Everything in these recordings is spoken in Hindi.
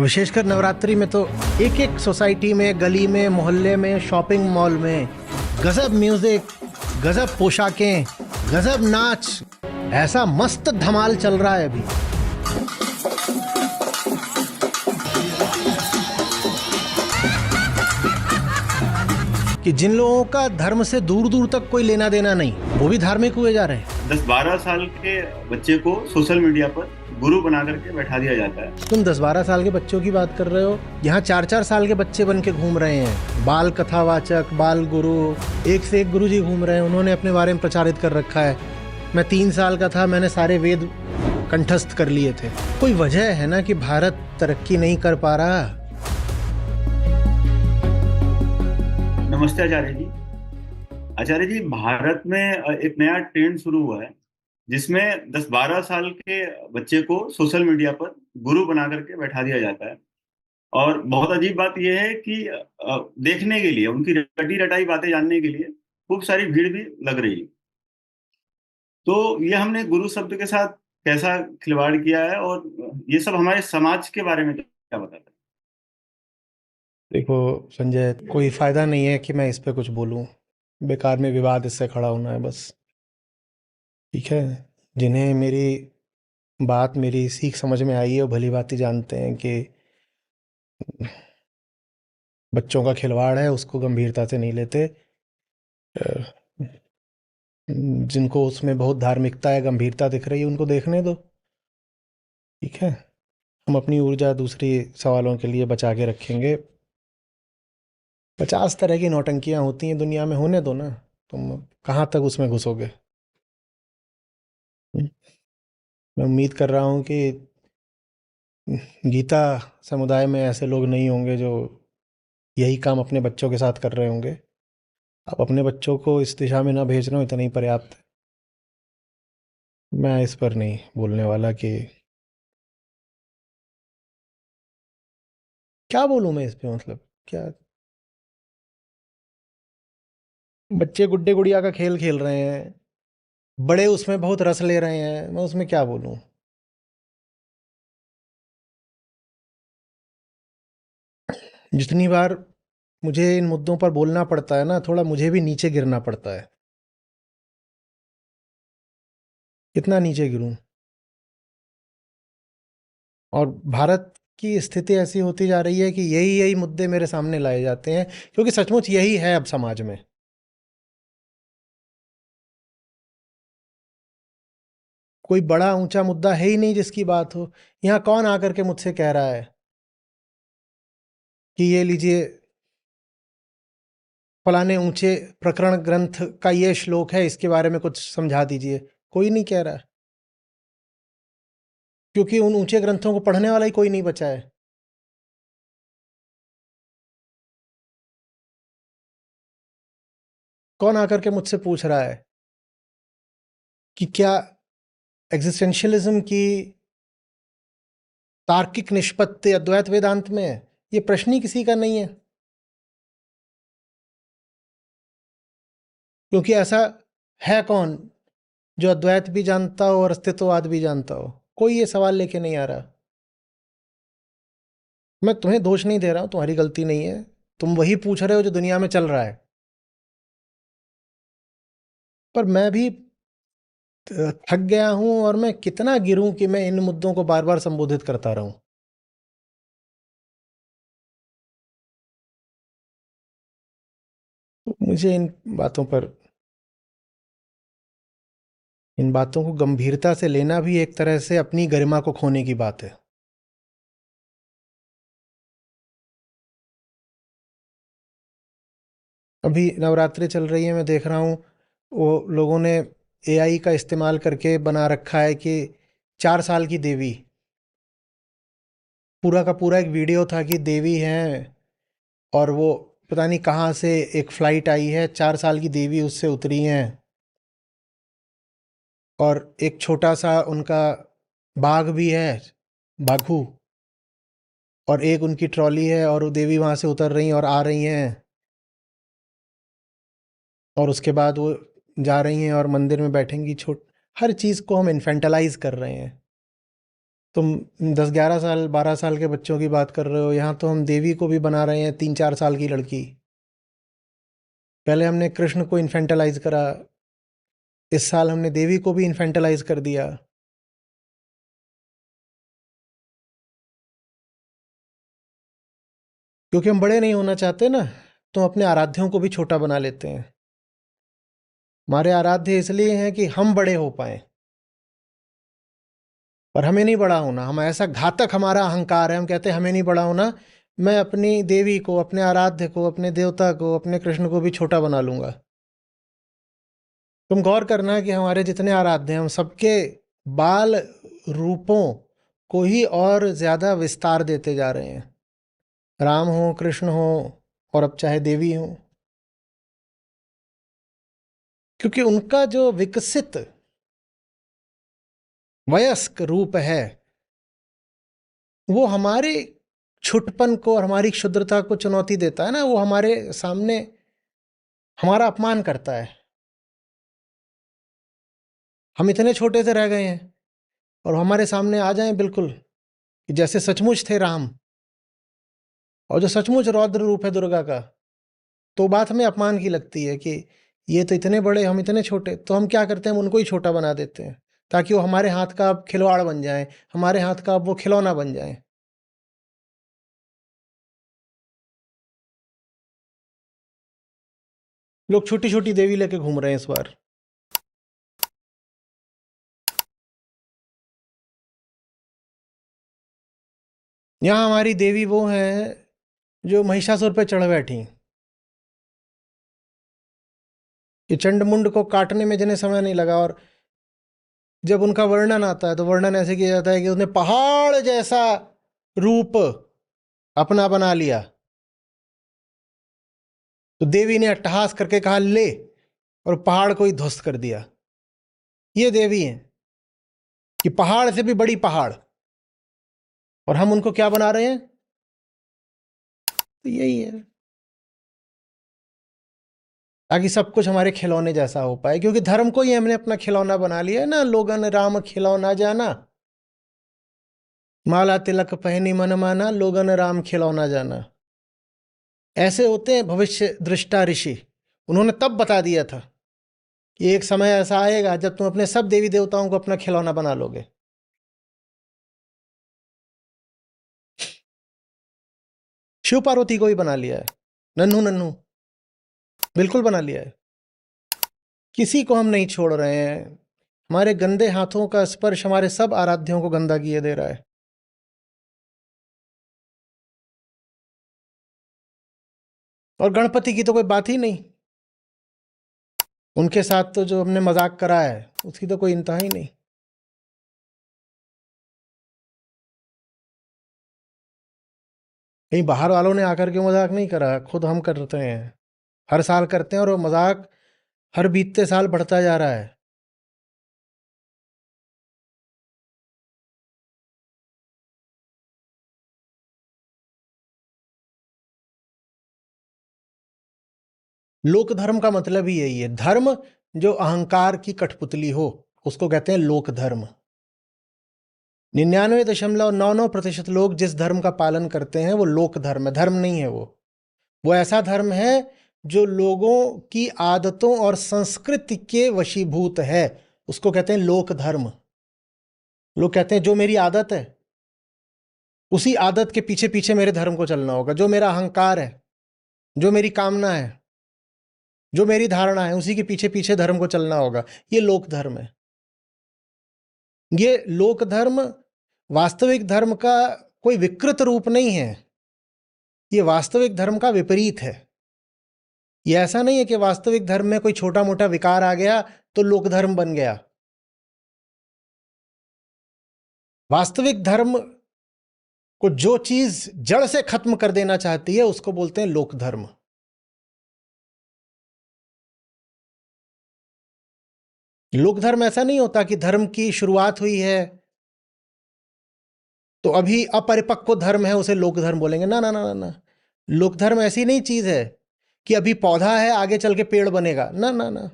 विशेषकर नवरात्रि में तो एक एक सोसाइटी में, गली में, मोहल्ले में, शॉपिंग मॉल में गजब म्यूजिक, गजब पोशाकें, गजब नाच, ऐसा मस्त धमाल चल रहा है अभी। कि जिन लोगों का धर्म से दूर दूर तक कोई लेना देना नहीं, वो भी धार्मिक हुए जा रहे हैं। 10-12 साल के बच्चे को सोशल मीडिया पर गुरु बना करके बैठा दिया जाता है। तुम 10-12 साल के बच्चों की बात कर रहे हो, यहाँ 4-4 साल के बच्चे बन के घूम रहे हैं, बाल कथावाचक, बाल गुरु, एक से एक गुरु जी घूम रहे हैं। उन्होंने अपने बारे में प्रचारित कर रखा है। मैं 3 साल का था, मैंने सारे वेद कंठस्थ कर लिए थे। कोई वजह है ना कि भारत तरक्की नहीं कर पा रहा। नमस्ते आचार्य जी। आचार्य जी, भारत में एक नया ट्रेंड शुरू हुआ है जिसमें 10-12 साल के बच्चे को सोशल मीडिया पर गुरु बना करके बैठा दिया जाता है। और बहुत अजीब बात यह है कि देखने के लिए, उनकी रटी रटाई बातें जानने के लिए खूब सारी भीड़ भी लग रही है। तो ये हमने गुरु शब्द के साथ कैसा खिलवाड़ किया है, और ये सब हमारे समाज के बारे में क्या बताता है? देखो संजय, कोई फायदा नहीं है कि मैं इस पे कुछ बोलूं। बेकार में विवाद इससे खड़ा होना है बस। ठीक है, जिन्हें मेरी बात, मेरी सीख समझ में आई है, वो भली भांति जानते हैं कि बच्चों का खिलवाड़ है, उसको गंभीरता से नहीं लेते। जिनको उसमें बहुत धार्मिकता है, गंभीरता दिख रही है, उनको देखने दो। ठीक है, हम अपनी ऊर्जा दूसरी सवालों के लिए बचा के रखेंगे। 50 तरह की नौटंकियां होती हैं दुनिया में, होने दो ना। तुम कहाँ तक उसमें घुसोगे? मैं उम्मीद कर रहा हूँ कि गीता समुदाय में ऐसे लोग नहीं होंगे जो यही काम अपने बच्चों के साथ कर रहे होंगे। आप अपने बच्चों को इस दिशा में ना भेज रहे हो, इतना ही पर्याप्त है। मैं इस पर नहीं बोलने वाला कि क्या बोलूँ मैं इस पे, मतलब क्या। बच्चे गुड्डे गुड़िया का खेल खेल रहे हैं, बड़े उसमें बहुत रस ले रहे हैं, मैं उसमें क्या बोलूँ। जितनी बार मुझे इन मुद्दों पर बोलना पड़ता है ना, थोड़ा मुझे भी नीचे गिरना पड़ता है। कितना नीचे गिरूं? और भारत की स्थिति ऐसी होती जा रही है कि यही यही मुद्दे मेरे सामने लाए जाते हैं, क्योंकि सचमुच यही है अब समाज में। कोई बड़ा ऊंचा मुद्दा है ही नहीं जिसकी बात हो। यहाँ कौन आकर के मुझसे कह रहा है कि ये लीजिए, फलाने ऊंचे प्रकरण ग्रंथ का ये श्लोक है, इसके बारे में कुछ समझा दीजिए। कोई नहीं कह रहा, क्योंकि उन ऊंचे ग्रंथों को पढ़ने वाला ही कोई नहीं बचा है। कौन आकर के मुझसे पूछ रहा है कि क्या एग्जिस्टेंशियलिज्म की तार्किक निष्पत्ति अद्वैत वेदांत में है? ये प्रश्न ही किसी का नहीं है। क्योंकि ऐसा है कौन जो अद्वैत भी जानता हो और अस्तित्ववाद भी जानता हो? कोई ये सवाल लेके नहीं आ रहा। मैं तुम्हें दोष नहीं दे रहा हूं, तुम्हारी गलती नहीं है। तुम वही पूछ रहे हो जो दुनिया में चल रहा है। पर मैं भी थक गया हूं, और मैं कितना गिरूं कि मैं इन मुद्दों को बार बार संबोधित करता रहूं। तो मुझे इन बातों को गंभीरता से लेना भी एक तरह से अपनी गरिमा को खोने की बात है। अभी नवरात्रि चल रही है, मैं देख रहा हूँ वो लोगों ने एआई का इस्तेमाल करके बना रखा है कि 4 साल की देवी, पूरा का पूरा एक वीडियो था कि देवी हैं, और वो पता नहीं कहाँ से एक फ्लाइट आई है, 4 साल की देवी उससे उतरी हैं, और एक छोटा सा उनका बाघ भी है, बाघू, और एक उनकी ट्रॉली है, और वो देवी वहाँ से उतर रही हैं और आ रही हैं, और उसके बाद वो जा रही हैं और मंदिर में बैठेंगी। हर चीज़ को हम इन्फेंटलाइज कर रहे हैं। तुम 10-11 साल 12 साल के बच्चों की बात कर रहे हो, यहाँ तो हम देवी को भी बना रहे हैं 3-4 साल की लड़की। पहले हमने कृष्ण को इन्फेंटलाइज करा, इस साल हमने देवी को भी इन्फेंटलाइज कर दिया। क्योंकि हम बड़े नहीं होना चाहते ना, तो अपने आराध्यों को भी छोटा बना लेते हैं। हमारे आराध्य इसलिए हैं कि हम बड़े हो पाए, पर हमें नहीं बड़ा होना। हम ऐसा घातक हमारा अहंकार है, हम कहते हैं हमें नहीं बड़ा होना, मैं अपनी देवी को, अपने आराध्य को, अपने देवता को, अपने कृष्ण को भी छोटा बना लूंगा। तुम गौर करना कि हमारे जितने आराध्य हैं, हम सबके बाल रूपों को ही और ज्यादा विस्तार देते जा रहे हैं। राम हो, कृष्ण हो, और अब चाहे देवी हो, क्योंकि उनका जो विकसित वयस्क रूप है वो हमारे छुटपन को और हमारी क्षुद्रता को चुनौती देता है ना। वो हमारे सामने हमारा अपमान करता है। हम इतने छोटे से रह गए हैं और हमारे सामने आ जाएं बिल्कुल कि जैसे सचमुच थे राम, और जो सचमुच रौद्र रूप है दुर्गा का, तो बात हमें अपमान की लगती है कि ये तो इतने बड़े, हम इतने छोटे। तो हम क्या करते हैं, हम उनको ही छोटा बना देते हैं ताकि वो हमारे हाथ का अब खिलवाड़ बन जाए, हमारे हाथ का अब वो खिलौना बन जाए। लोग छोटी छोटी देवी लेके घूम रहे हैं इस बार। यहाँ हमारी देवी वो है जो महिषासुर पे चढ़ बैठी, कि चंडमुंड को काटने में जिन्हें समय नहीं लगा। और जब उनका वर्णन आता है तो वर्णन ऐसे किया जाता है कि उसने पहाड़ जैसा रूप अपना बना लिया। तो देवी ने अट्टहास करके कहा ले, और पहाड़ को ही ध्वस्त कर दिया। ये देवी है कि पहाड़ से भी बड़ी पहाड़, और हम उनको क्या बना रहे हैं। तो यही है, ताकि सब कुछ हमारे खिलौने जैसा हो पाए। क्योंकि धर्म को ही हमने अपना खिलौना बना लिया है ना। लोगन राम खिलौना जाना, माला तिलक पहनी मन माना, लोगन राम खिलौना जाना। ऐसे होते हैं भविष्य दृष्टा ऋषि। उन्होंने तब बता दिया था कि एक समय ऐसा आएगा जब तुम अपने सब देवी देवताओं को अपना खिलौना बना लोगे। शिव पार्वती को ही बना लिया है, नन्हू नन्हू बिल्कुल बना लिया है। किसी को हम नहीं छोड़ रहे हैं। हमारे गंदे हाथों का स्पर्श हमारे सब आराध्यों को गंदा किए दे रहा है। और गणपति की तो कोई बात ही नहीं। उनके साथ तो जो हमने मजाक करा है उसकी तो कोई इंतहा ही नहीं। कहीं बाहर वालों ने आकर के मजाक नहीं करा, खुद हम करते हैं। हर साल करते हैं और वो मजाक हर बीतते साल बढ़ता जा रहा है। लोक धर्म का मतलब ही यही है। धर्म जो अहंकार की कठपुतली हो उसको कहते हैं लोक धर्म। 99.99% लोग जिस धर्म का पालन करते हैं वो लोक धर्म है, धर्म नहीं है। वो ऐसा धर्म है जो लोगों की आदतों और संस्कृति के वशीभूत है, उसको कहते हैं लोक धर्म। लोग कहते हैं जो मेरी आदत है उसी आदत के पीछे पीछे मेरे धर्म को चलना होगा। जो मेरा अहंकार है, जो मेरी कामना है, जो मेरी धारणा है, उसी के पीछे पीछे धर्म को चलना होगा। ये लोक धर्म है। ये लोक धर्म वास्तविक धर्म का कोई विकृत रूप नहीं है। ये वास्तविक धर्म का विपरीत है। ये ऐसा नहीं है कि वास्तविक धर्म में कोई छोटा मोटा विकार आ गया तो लोक धर्म बन गया। वास्तविक धर्म को जो चीज जड़ से खत्म कर देना चाहती है उसको बोलते हैं लोक धर्म। लोक धर्म ऐसा नहीं होता कि धर्म की शुरुआत हुई है तो अभी अपरिपक्व धर्म है उसे लोक धर्म बोलेंगे। ना ना ना ना ना। लोक धर्म ऐसी नहीं चीज है कि अभी पौधा है आगे चल के पेड़ बनेगा। ना ना ना।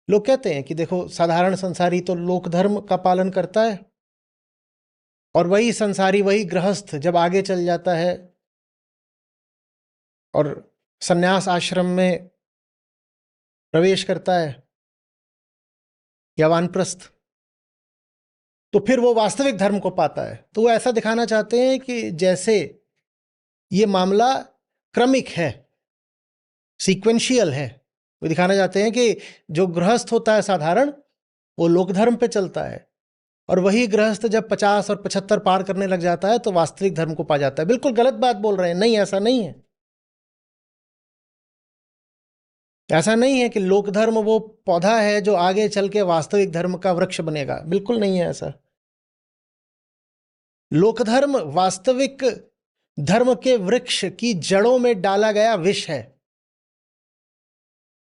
लोग कहते हैं कि देखो साधारण संसारी तो लोक धर्म का पालन करता है, और वही संसारी, वही गृहस्थ जब आगे चल जाता है और सन्यास आश्रम में प्रवेश करता है या वानप्रस्थ, तो फिर वो वास्तविक धर्म को पाता है। तो वो ऐसा दिखाना चाहते हैं कि जैसे ये मामला क्रमिक है, सीक्वेंशियल है। वो दिखाना चाहते हैं कि जो गृहस्थ होता है साधारण, वो लोक धर्म पे चलता है, और वही गृहस्थ जब 50 और 75 पार करने लग जाता है तो वास्तविक धर्म को पा जाता है। बिल्कुल गलत बात बोल रहे हैं, नहीं, ऐसा नहीं है। ऐसा नहीं है कि लोक धर्म वो पौधा है जो आगे चल के वास्तविक धर्म का वृक्ष बनेगा, बिल्कुल नहीं है ऐसा। लोक धर्म वास्तविक धर्म के वृक्ष की जड़ों में डाला गया विष है,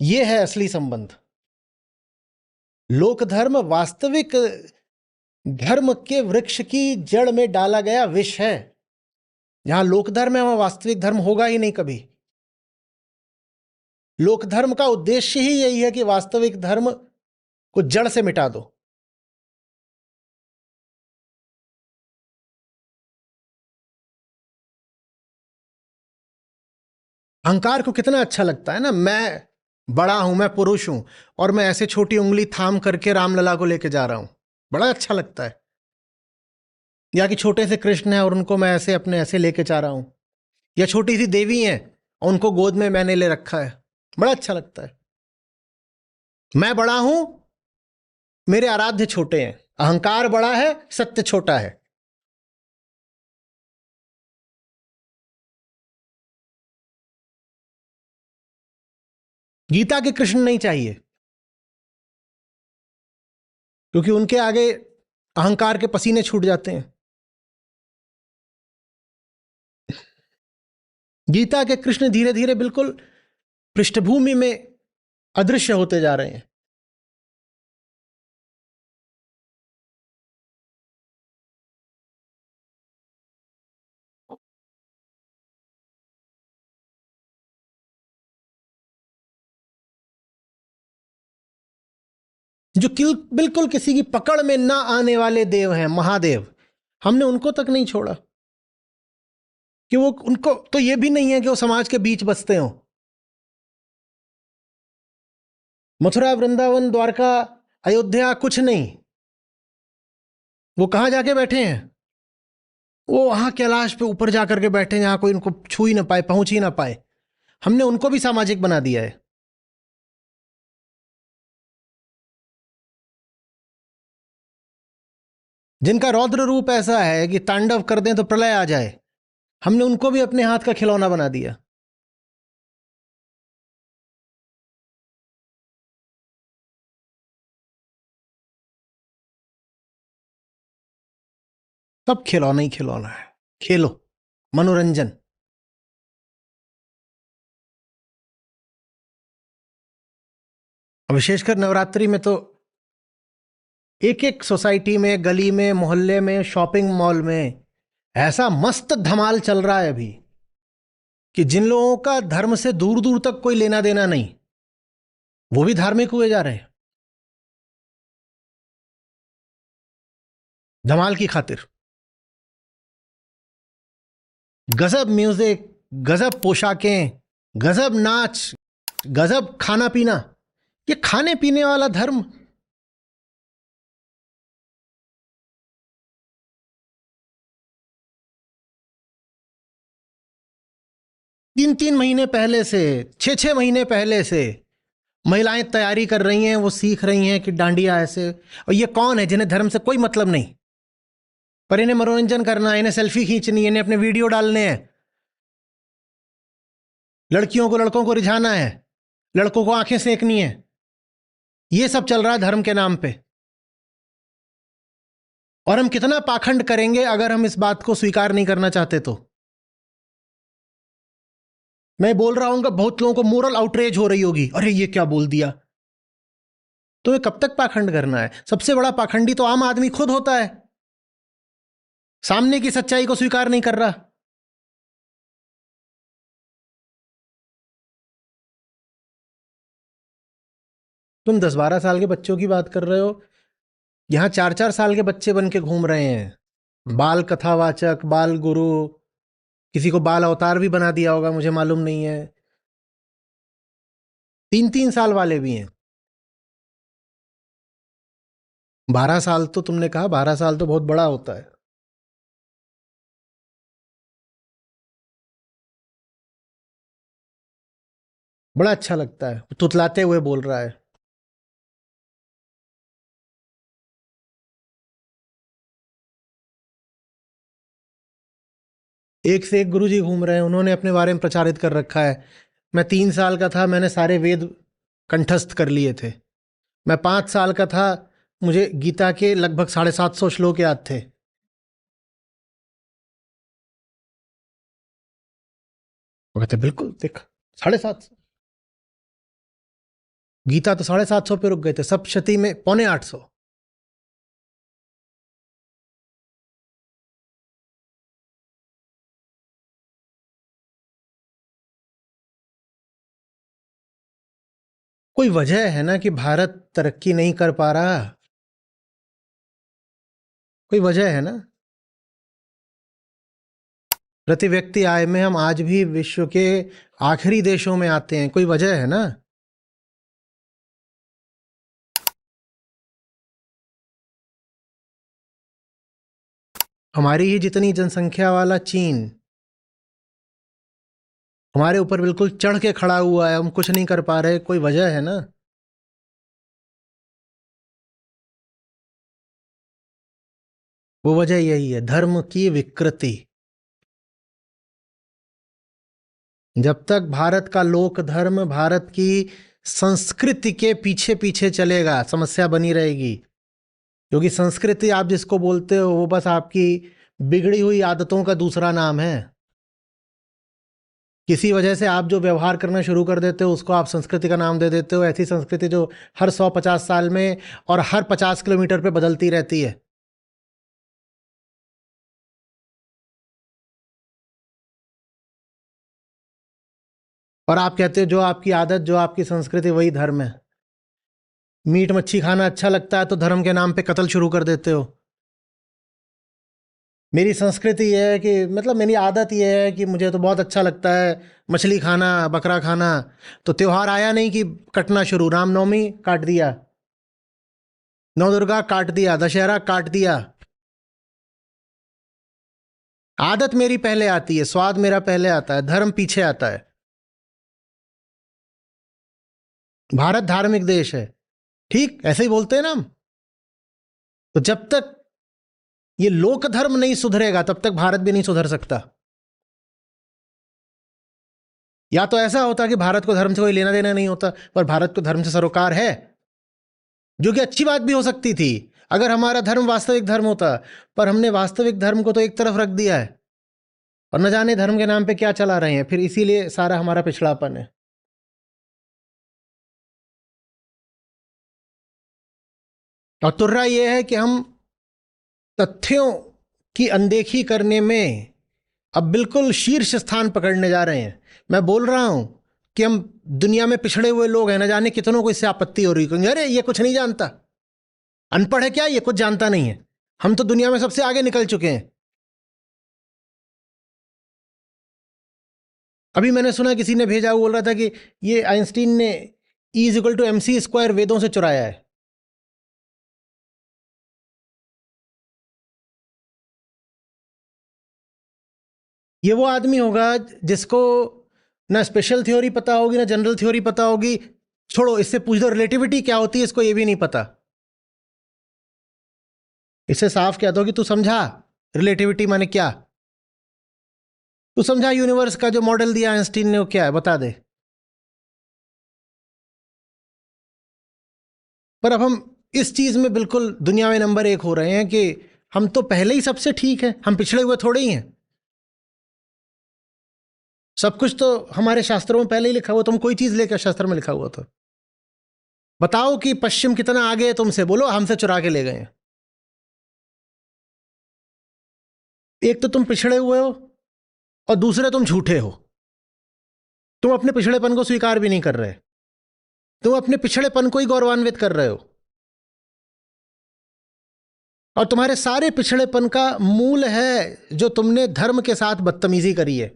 यह है असली संबंध। लोक धर्म वास्तविक धर्म के वृक्ष की जड़ में डाला गया विष है। जहां लोक धर्म है वहां वास्तविक धर्म होगा ही नहीं कभी। लोक धर्म का उद्देश्य ही यही है कि वास्तविक धर्म को जड़ से मिटा दो। अहंकार को कितना अच्छा लगता है ना, मैं बड़ा हूं, मैं पुरुष हूं, और मैं ऐसे छोटी उंगली थाम करके रामलला को लेके जा रहा हूं, बड़ा अच्छा लगता है। या कि छोटे से कृष्ण है और उनको मैं ऐसे अपने ऐसे लेके जा रहा हूं, या छोटी सी देवी है और उनको गोद में मैंने ले रखा है, बड़ा अच्छा लगता है। मैं बड़ा हूं, मेरे आराध्य छोटे हैं। अहंकार बड़ा है, सत्य छोटा है। गीता के कृष्ण नहीं चाहिए, क्योंकि उनके आगे अहंकार के पसीने छूट जाते हैं। गीता के कृष्ण धीरे धीरे बिल्कुल पृष्ठभूमि में अदृश्य होते जा रहे हैं। जो बिल्कुल किसी की पकड़ में ना आने वाले देव हैं, महादेव, हमने उनको तक नहीं छोड़ा कि वो, उनको तो ये भी नहीं है कि वो समाज के बीच बसते हो। मथुरा, वृंदावन, द्वारका, अयोध्या कुछ नहीं, वो कहां जाके बैठे हैं? वो वहां कैलाश पे ऊपर जाकर के बैठे हैं, जहां कोई उनको छू ही ना पाए, पहुंच ही ना पाए। हमने उनको भी सामाजिक बना दिया है। जिनका रौद्र रूप ऐसा है कि तांडव कर दें तो प्रलय आ जाए, हमने उनको भी अपने हाथ का खिलौना बना दिया। सब खिलौना ही खिलौना है, खेलो, मनोरंजन। और विशेषकर नवरात्रि में तो एक एक सोसाइटी में, गली में, मोहल्ले में, शॉपिंग मॉल में ऐसा मस्त धमाल चल रहा है अभी कि जिन लोगों का धर्म से दूर दूर तक कोई लेना देना नहीं, वो भी धार्मिक हुए जा रहे हैं धमाल की खातिर। गजब म्यूजिक, गजब पोशाकें, गजब नाच, गजब खाना पीना। ये खाने पीने वाला धर्म, तीन तीन महीने पहले से, छह छह महीने पहले से महिलाएं तैयारी कर रही हैं, वो सीख रही हैं कि डांडिया ऐसे। और ये कौन है जिन्हें धर्म से कोई मतलब नहीं, पर इन्हें मनोरंजन करना है, इन्हें सेल्फी खींचनी है, इन्हें अपने वीडियो डालने हैं, लड़कियों को लड़कों को रिझाना है, लड़कों को आंखें सेकनी है। ये सब चल रहा है धर्म के नाम पे। और हम कितना पाखंड करेंगे अगर हम इस बात को स्वीकार नहीं करना चाहते तो। मैं बोल रहा हूं, बहुत लोगों को मोरल आउटरेज हो रही होगी, अरे ये क्या बोल दिया। तो ये कब तक पाखंड करना है? सबसे बड़ा पाखंडी तो आम आदमी खुद होता है, सामने की सच्चाई को स्वीकार नहीं कर रहा। तुम 10-12 साल के बच्चों की बात कर रहे हो, यहां 4-4 साल के बच्चे बन के घूम रहे हैं। बाल कथावाचक, बाल गुरु, किसी को बाल अवतार भी बना दिया होगा, मुझे मालूम नहीं है। 3-3 साल वाले भी हैं। 12 साल तो तुमने कहा, 12 साल तो बहुत बड़ा होता है। बड़ा अच्छा लगता है, तुतलाते हुए बोल रहा है। एक से एक गुरुजी घूम रहे हैं, उन्होंने अपने बारे में प्रचारित कर रखा है। मैं 3 साल का था, मैंने सारे वेद कंठस्थ कर लिए थे। मैं 5 साल का था, मुझे गीता के लगभग 750 श्लोक याद थे। वो कहते बिल्कुल देख, 750। गीता तो 750 पे रुक गए थे, सप्तशती में 750। कोई वजह है ना कि भारत तरक्की नहीं कर पा रहा। कोई वजह है ना। प्रति व्यक्ति आय में हम आज भी विश्व के आखिरी देशों में आते हैं, कोई वजह है ना। हमारी ही जितनी जनसंख्या वाला चीन हमारे ऊपर बिल्कुल चढ़ के खड़ा हुआ है, हम कुछ नहीं कर पा रहे, कोई वजह है ना। वो वजह यही है, धर्म की विकृति। जब तक भारत का लोक धर्म, भारत की संस्कृति के पीछे पीछे चलेगा, समस्या बनी रहेगी। क्योंकि संस्कृति आप जिसको बोलते हो वो बस आपकी बिगड़ी हुई आदतों का दूसरा नाम है। किसी वजह से आप जो व्यवहार करना शुरू कर देते हो उसको आप संस्कृति का नाम दे देते हो। ऐसी संस्कृति जो हर 100-50 साल में और हर 50 किलोमीटर पे बदलती रहती है। और आप कहते हो जो आपकी आदत, जो आपकी संस्कृति, वही धर्म है। मीट मच्छी खाना अच्छा लगता है तो धर्म के नाम पे कत्ल शुरू कर देते हो। मेरी संस्कृति ये है कि मतलब मेरी आदत ये है कि मुझे तो बहुत अच्छा लगता है मछली खाना, बकरा खाना, तो त्योहार आया नहीं कि कटना शुरू। रामनवमी काट दिया, नवदुर्गा काट दिया, दशहरा काट दिया। आदत मेरी पहले आती है, स्वाद मेरा पहले आता है, धर्म पीछे आता है। भारत धार्मिक देश है, ठीक ऐसे ही बोलते हैं ना हम। तो जब तक ये लोक धर्म नहीं सुधरेगा तब तक भारत भी नहीं सुधर सकता। या तो ऐसा होता कि भारत को धर्म से कोई लेना देना नहीं होता, पर भारत को धर्म से सरोकार है, जो कि अच्छी बात भी हो सकती थी अगर हमारा धर्म वास्तविक धर्म होता। पर हमने वास्तविक धर्म को तो एक तरफ रख दिया है और न जाने धर्म के नाम पे क्या चला रहे हैं, फिर इसीलिए सारा हमारा पिछड़ापन है। और तुर्रा यह है कि हम तथ्यों की अनदेखी करने में अब बिल्कुल शीर्ष स्थान पकड़ने जा रहे हैं। मैं बोल रहा हूं कि हम दुनिया में पिछड़े हुए लोग हैं, न जाने कितनों को इससे आपत्ति हो रही है। अरे ये कुछ नहीं जानता, अनपढ़ है क्या, ये कुछ जानता नहीं है। हम तो दुनिया में सबसे आगे निकल चुके हैं। अभी मैंने सुना किसी ने भेजा, वो बोल रहा था कि ये आइंस्टीन ने E = mc² वेदों से चुराया है। ये वो आदमी होगा जिसको ना स्पेशल थ्योरी पता होगी ना जनरल थ्योरी पता होगी। छोड़ो, इससे पूछ दो रिलेटिविटी क्या होती है, इसको ये भी नहीं पता। इससे साफ कह दो कि तू समझा रिलेटिविटी माने क्या। तू समझा यूनिवर्स का जो मॉडल दिया आइंस्टीन ने वो क्या है, बता दे। पर अब हम इस चीज में बिल्कुल दुनिया में नंबर 1 हो रहे हैं कि हम तो पहले ही सबसे ठीक है, हम पिछड़े हुए थोड़े ही हैं। सब कुछ तो हमारे शास्त्रों में पहले ही लिखा हुआ। तुम कोई चीज लेकर शास्त्र में लिखा हुआ था, बताओ कि पश्चिम कितना आगे है तुमसे, बोलो हमसे चुरा के ले गए हैं। एक तो तुम पिछड़े हुए हो और दूसरे तुम झूठे हो। तुम अपने पिछड़ेपन को स्वीकार भी नहीं कर रहे, तुम अपने पिछड़ेपन को ही गौरवान्वित कर रहे हो। और तुम्हारे सारे पिछड़ेपन का मूल है जो तुमने धर्म के साथ बदतमीजी करी है।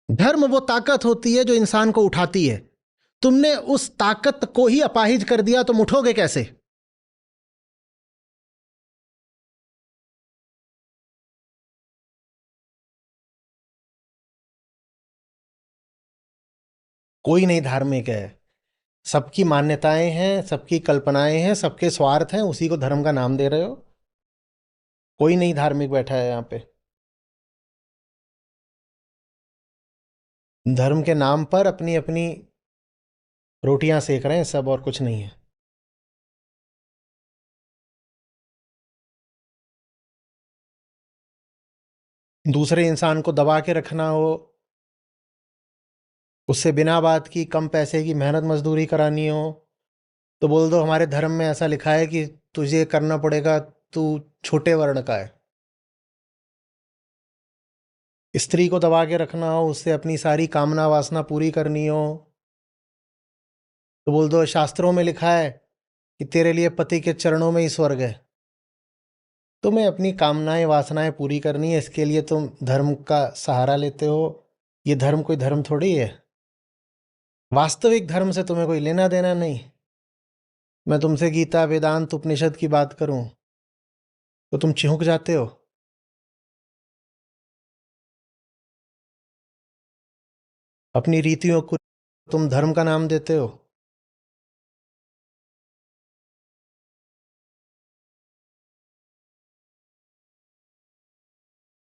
धर्म वो ताकत होती है जो इंसान को उठाती है। तुमने उस ताकत को ही अपाहिज कर दिया, तुम उठोगे कैसे? कोई नहीं धार्मिक है। सबकी मान्यताएं हैं, सबकी कल्पनाएं हैं, सबके स्वार्थ हैं, उसी को धर्म का नाम दे रहे हो। कोई नहीं धार्मिक बैठा है यहां पे। धर्म के नाम पर अपनी अपनी रोटियां सेक रहे हैं सब, और कुछ नहीं है। दूसरे इंसान को दबा के रखना हो, उससे बिना बात की कम पैसे की मेहनत मजदूरी करानी हो, तो बोल दो हमारे धर्म में ऐसा लिखा है कि तुझे करना पड़ेगा, तू छोटे वर्ण का है। स्त्री को दबा के रखना हो, उससे अपनी सारी कामना वासना पूरी करनी हो, तो बोल दो शास्त्रों में लिखा है कि तेरे लिए पति के चरणों में ही स्वर्ग है। तुम्हें अपनी कामनाएं वासनाएं पूरी करनी है, इसके लिए तुम धर्म का सहारा लेते हो। ये धर्म कोई धर्म थोड़ी है। वास्तविक धर्म से तुम्हें कोई लेना देना नहीं। मैं तुमसे गीता वेदांत उपनिषद की बात करूं तो तुम चिहुक जाते हो। अपनी रीतियों को तुम धर्म का नाम देते हो।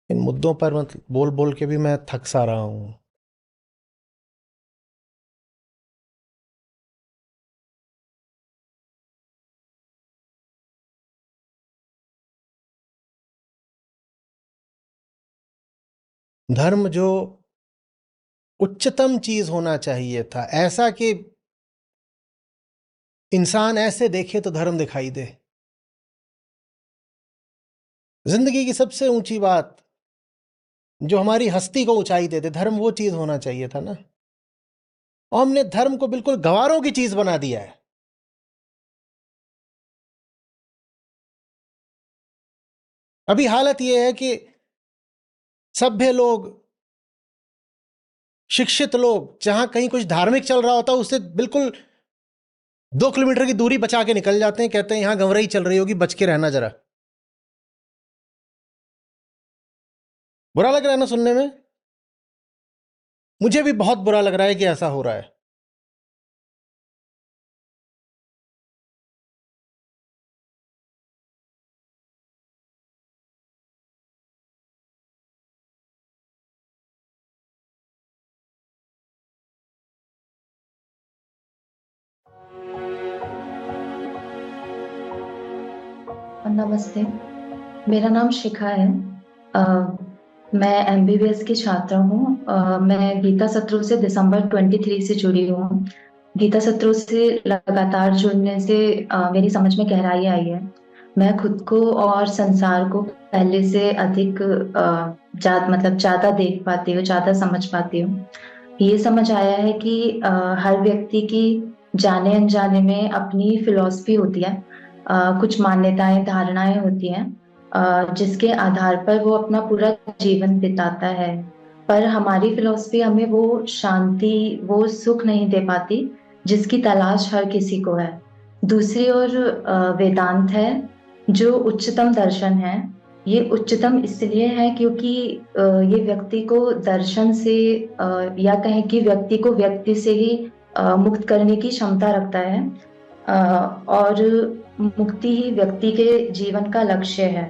इन मुद्दों पर मत बोल बोल के भी मैं थक सा रहा हूं। धर्म जो उच्चतम चीज होना चाहिए था, ऐसा कि इंसान ऐसे देखे तो धर्म दिखाई दे। जिंदगी की सबसे ऊंची बात जो हमारी हस्ती को ऊंचाई दे दे, धर्म वो चीज होना चाहिए था ना। और हमने धर्म को बिल्कुल गवारों की चीज बना दिया है। अभी हालत यह है कि सभ्य लोग, शिक्षित लोग, जहां कहीं कुछ धार्मिक चल रहा होता है उससे बिल्कुल 2 किलोमीटर की दूरी बचा के निकल जाते हैं, कहते हैं यहां गंवरई चल रही होगी, बच के रहना जरा। बुरा लग रहा है ना सुनने में? मुझे भी बहुत बुरा लग रहा है कि ऐसा हो रहा है। नमस्ते, मेरा नाम शिखा है। मैं एमबीबीएस की छात्रा हूँ। मैं गीता सत्रू से दिसंबर 23 से जुड़ी हूँ। गीता सत्रू से लगातार जुड़ने से मेरी समझ में गहराई आई है। मैं खुद को और संसार को पहले से अधिक ज्यादा देख पाती हूँ, ज्यादा समझ पाती हूँ। ये समझ आया है कि हर व्यक्ति की जाने अनजाने में अपनी फिलॉसफी होती है। कुछ मान्यताएं, धारणाएं होती हैं जिसके आधार पर वो अपना पूरा जीवन बिताता है। पर हमारी फिलॉसफी हमें वो शांति, वो सुख नहीं दे पाती जिसकी तलाश हर किसी को है। दूसरी ओर वेदांत है जो उच्चतम दर्शन है। ये उच्चतम इसलिए है क्योंकि ये व्यक्ति को दर्शन से या कहें कि व्यक्ति को व्यक्ति से ही मुक्त करने की क्षमता रखता है। और मुक्ति ही व्यक्ति के जीवन का लक्ष्य है।